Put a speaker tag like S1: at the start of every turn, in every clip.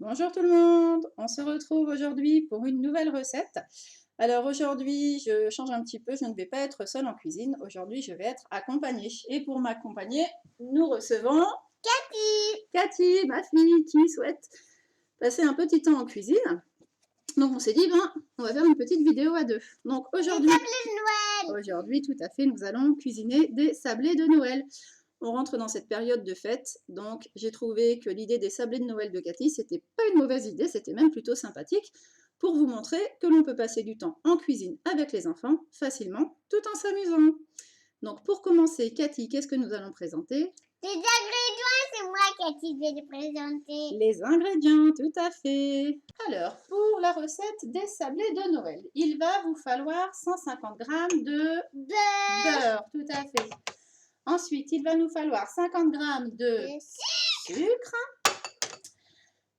S1: Bonjour tout le monde, on se retrouve aujourd'hui pour une nouvelle recette. Alors aujourd'hui, je change un petit peu, je ne vais pas être seule en cuisine. Aujourd'hui, je vais être accompagnée. Et pour m'accompagner, nous recevons Cathy, ma fille, qui souhaite passer un petit temps en cuisine. Donc on s'est dit, on va faire une petite vidéo à deux. Donc aujourd'hui, tout à fait, nous allons cuisiner des sablés de Noël. On rentre dans cette période de fête, donc j'ai trouvé que l'idée des sablés de Noël de Cathy, c'était pas une mauvaise idée, c'était même plutôt sympathique pour vous montrer que l'on peut passer du temps en cuisine avec les enfants facilement, tout en s'amusant. Donc pour commencer, Cathy, qu'est-ce que nous allons présenter?
S2: Les ingrédients, c'est moi qui vais les présenter.
S1: Les ingrédients, tout à fait. Alors, pour la recette des sablés de Noël, il va vous falloir 150 g de beurre, tout à fait. Ensuite, il va nous falloir 50 g de sucre.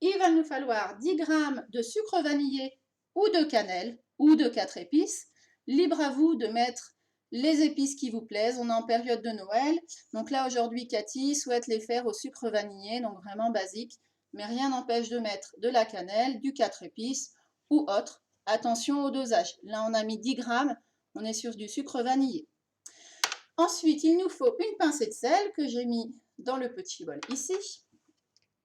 S1: Il va nous falloir 10 g de sucre vanillé ou de cannelle ou de 4 épices. Libre à vous de mettre les épices qui vous plaisent. On est en période de Noël. Donc là, aujourd'hui, Cathy souhaite les faire au sucre vanillé, donc vraiment basique. Mais rien n'empêche de mettre de la cannelle, du 4 épices ou autre. Attention au dosage. Là, on a mis 10 g. On est sur du sucre vanillé. Ensuite, il nous faut une pincée de sel que j'ai mis dans le petit bol ici.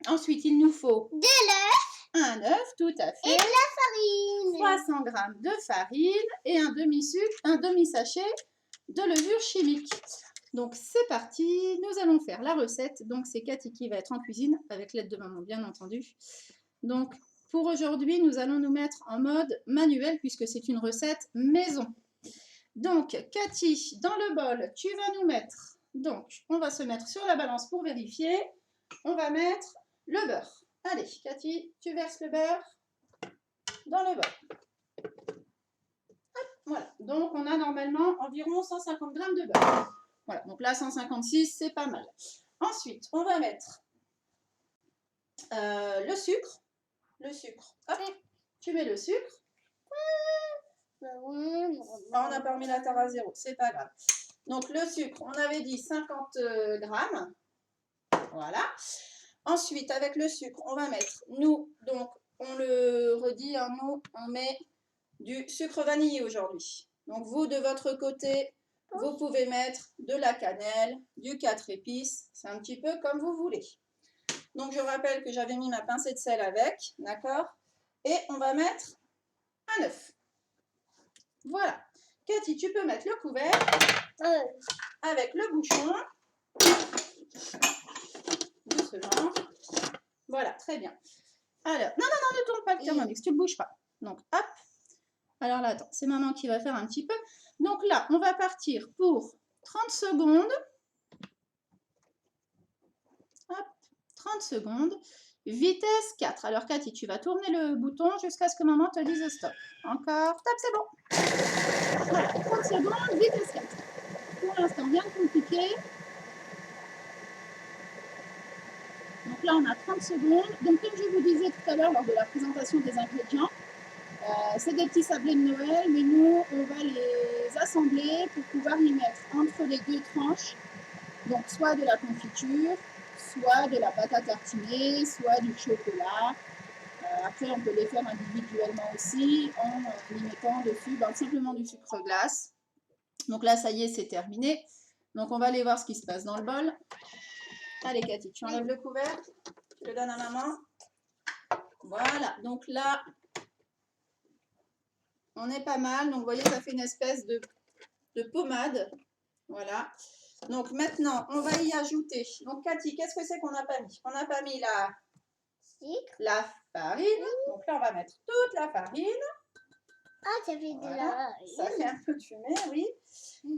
S1: Ensuite, il nous faut
S2: de l'œuf,
S1: un œuf, tout à fait,
S2: et de la farine,
S1: 300 g de farine et un demi-sachet de levure chimique. Donc, c'est parti, nous allons faire la recette. Donc, c'est Cathy qui va être en cuisine, avec l'aide de maman, bien entendu. Donc, pour aujourd'hui, nous allons nous mettre en mode manuel, puisque c'est une recette maison. Donc, Cathy, dans le bol, tu vas nous mettre, donc, on va se mettre sur la balance pour vérifier. On va mettre le beurre. Allez, Cathy, tu verses le beurre dans le bol. Hop, voilà, donc on a normalement environ 150 g de beurre. Voilà, donc là, 156, c'est pas mal. Ensuite, on va mettre le sucre. Le sucre, hop, tu mets le sucre. On n'a pas remis la tare à zéro, c'est pas grave. Donc le sucre, on avait dit 50 g. Voilà. Ensuite, avec le sucre, on va mettre, nous, donc on le redit, hein, nous, on met du sucre vanillé aujourd'hui. Donc vous, de votre côté, vous pouvez mettre de la cannelle, du 4 épices, c'est un petit peu comme vous voulez. Donc je rappelle que j'avais mis ma pincée de sel avec, d'accord? Et on va mettre un œuf. Voilà. Cathy, tu peux mettre le couvercle avec le bouchon. Doucement. Voilà, très bien. Alors, non, ne tourne pas le Thermomix, tu ne bouges pas. Donc, hop. Alors là, attends, c'est maman qui va faire un petit peu. Donc là, on va partir pour 30 secondes. Hop, 30 secondes. Vitesse 4. Alors, Cathy, tu vas tourner le bouton jusqu'à ce que maman te dise stop. Encore. Stop, c'est bon. Voilà, 30 secondes, vitesse 4. Pour l'instant, rien de compliqué. Donc là, on a 30 secondes. Donc, comme je vous disais tout à l'heure lors de la présentation des ingrédients, c'est des petits sablés de Noël, mais nous, on va les assembler pour pouvoir y mettre entre les deux tranches. Donc, soit de la confiture, soit de la pâte à tartiner, soit du chocolat. Après, on peut les faire individuellement aussi en y mettant dessus simplement du sucre glace. Donc là, ça y est, c'est terminé. Donc, on va aller voir ce qui se passe dans le bol. Allez, Cathy, tu enlèves le couvercle. Tu le donnes à maman. Voilà. Donc là, on est pas mal. Donc, vous voyez, ça fait une espèce de pommade. Voilà. Donc, maintenant, on va y ajouter. Donc, Cathy, qu'est-ce que c'est qu'on n'a pas mis? On n'a pas mis la farine. Donc là, on va mettre toute la farine.
S2: Ah, ça fait de la...
S1: Ça fait un peu de fumée, oui.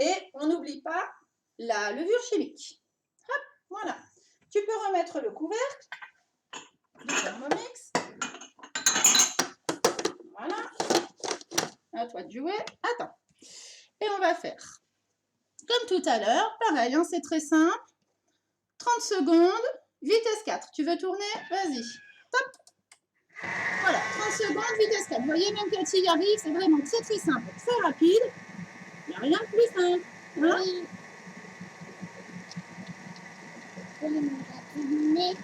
S1: Et on n'oublie pas la levure chimique. Hop, voilà. Tu peux remettre le couvercle du Thermomix. Voilà. À toi de jouer. Attends. Et on va faire comme tout à l'heure. Pareil, hein, c'est très simple. 30 secondes. Vitesse 4. Tu veux tourner? Vas-y. Top. Voilà, 30 secondes, vitesse 4. Vous voyez, même Cathy y arrive, c'est vraiment très très simple, très rapide. Il n'y a rien de plus simple. Hein?
S2: Oui.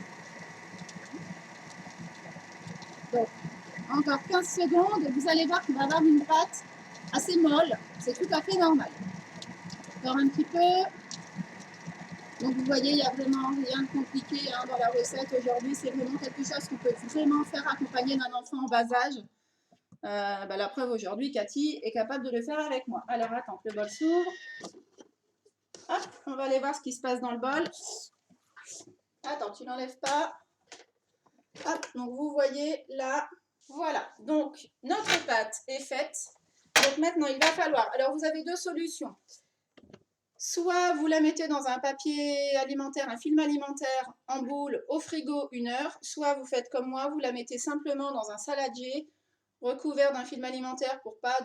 S1: Encore 15 secondes et vous allez voir qu'on va avoir une pâte assez molle. C'est tout à fait normal. Encore un petit peu. Donc vous voyez, il n'y a vraiment rien de compliqué dans la recette aujourd'hui. C'est vraiment quelque chose qu'on peut vraiment faire accompagner d'un enfant en bas âge. La preuve aujourd'hui, Cathy est capable de le faire avec moi. Alors attends que le bol s'ouvre. Hop, on va aller voir ce qui se passe dans le bol. Attends, tu n'enlèves pas. Hop, donc vous voyez là, voilà. Donc notre pâte est faite. Donc maintenant, il va falloir. Alors vous avez deux solutions. Soit vous la mettez dans un papier alimentaire, un film alimentaire en boule au frigo 1 heure, soit vous faites comme moi, vous la mettez simplement dans un saladier recouvert d'un film alimentaire pour pas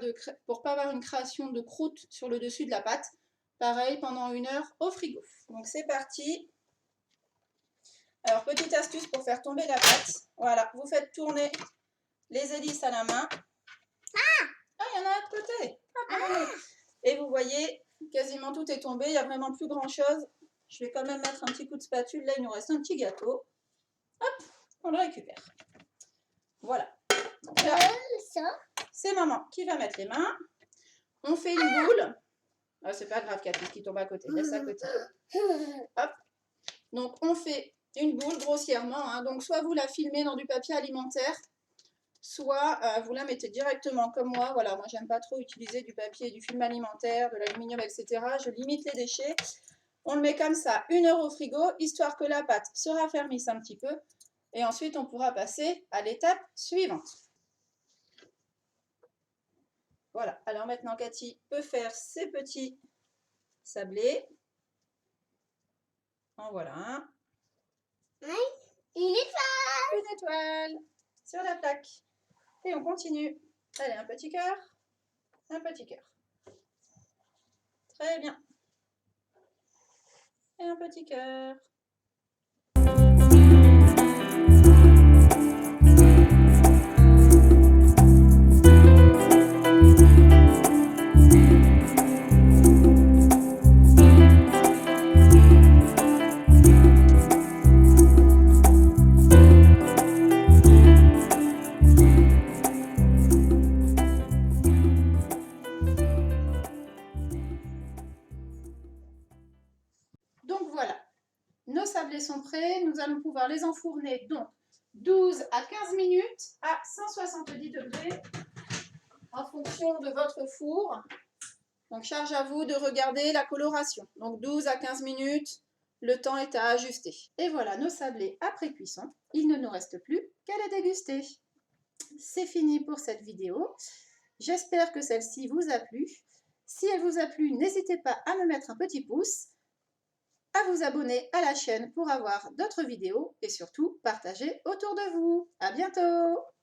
S1: avoir une création de croûte sur le dessus de la pâte. Pareil, pendant 1 heure au frigo. Donc c'est parti. Alors petite astuce pour faire tomber la pâte. Voilà, vous faites tourner les hélices à la main. Ah, il y en a à côté. Et vous voyez, quasiment tout est tombé, il n'y a vraiment plus grand chose. Je vais quand même mettre un petit coup de spatule, là il nous reste un petit gâteau. Hop, on le récupère. Voilà. Donc là, c'est maman qui va mettre les mains. On fait une boule. Ah, c'est pas grave, Cathy, qui tombe à côté, laisse à côté. Hop. Donc on fait une boule grossièrement. Donc soit vous la filmez dans du papier alimentaire, soit vous la mettez directement comme moi. Voilà, moi j'aime pas trop utiliser du papier, du film alimentaire, de l'aluminium, etc. Je limite les déchets. On le met comme ça 1 heure au frigo, histoire que la pâte se raffermisse un petit peu. Et ensuite, on pourra passer à l'étape suivante. Voilà, alors maintenant Cathy peut faire ses petits sablés. En voilà un.
S2: Une étoile.
S1: Une étoile sur la plaque. Et on continue. Allez, un petit cœur. Un petit cœur. Très bien. Et un petit cœur. Donc voilà, nos sablés sont prêts, nous allons pouvoir les enfourner donc 12 à 15 minutes à 170 degrés en fonction de votre four. Donc charge à vous de regarder la coloration. Donc 12 à 15 minutes, le temps est à ajuster. Et voilà nos sablés après cuisson. Il ne nous reste plus qu'à les déguster. C'est fini pour cette vidéo. J'espère que celle-ci vous a plu. Si elle vous a plu, n'hésitez pas à me mettre un petit pouce, à vous abonner à la chaîne pour avoir d'autres vidéos et surtout partager autour de vous. À bientôt!